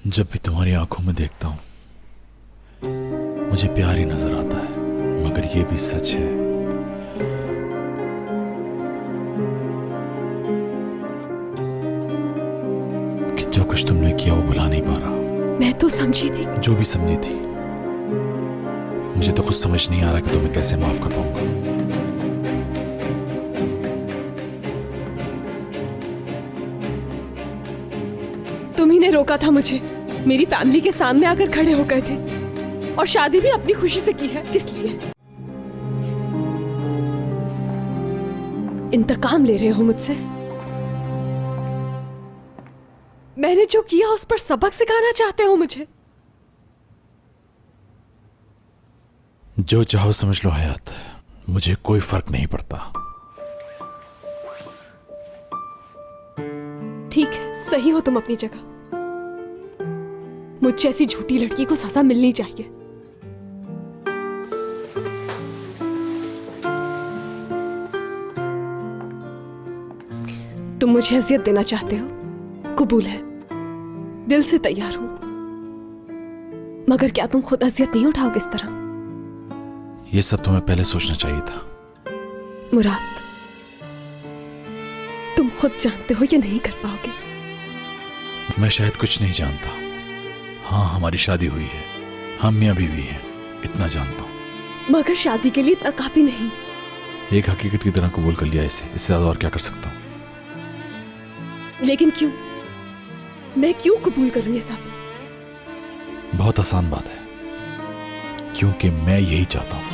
जब भी तुम्हारी आंखों में देखता हूं मुझे प्यार ही नजर आता है, मगर ये भी सच है कि जो कुछ तुमने किया वो भुला नहीं पा रहा। मैं तो समझी थी। जो भी समझी थी, मुझे तो कुछ समझ नहीं आ रहा कि तुम्हें कैसे माफ कर पाऊंगा। तुम्ही ने रोका था मुझे, मेरी फैमिली के सामने आकर खड़े हो गए थे और शादी भी अपनी खुशी से की है। किस लिए? इंतकाम ले रहे हो मुझसे? मैंने जो किया उस पर सबक सिखाना चाहते हो मुझे? जो चाहो समझ लो हयात, मुझे कोई फर्क नहीं पड़ता। ठीक है, सही हो तुम अपनी जगह। मुझ जैसी झूठी लड़की को सजा मिलनी चाहिए। तुम मुझे अजियत देना चाहते हो, कबूल है, दिल से तैयार हूं। मगर क्या तुम खुद अजियत नहीं उठाओगे इस तरह? ये सब तुम्हें पहले सोचना चाहिए था। मुराद, तुम खुद जानते हो ये नहीं कर पाओगे। मैं शायद कुछ नहीं जानता। हाँ, हमारी शादी हुई है, हम मियां बीवी हैं, इतना जानता हूं। मगर शादी के लिए इतना काफी नहीं। एक हकीकत की तरह कबूल कर लिया इसे, इससे ज्यादा और क्या कर सकता हूं? लेकिन क्यों? मैं क्यों कबूल करूं ये सब? बहुत आसान बात है, क्योंकि मैं यही चाहता हूं।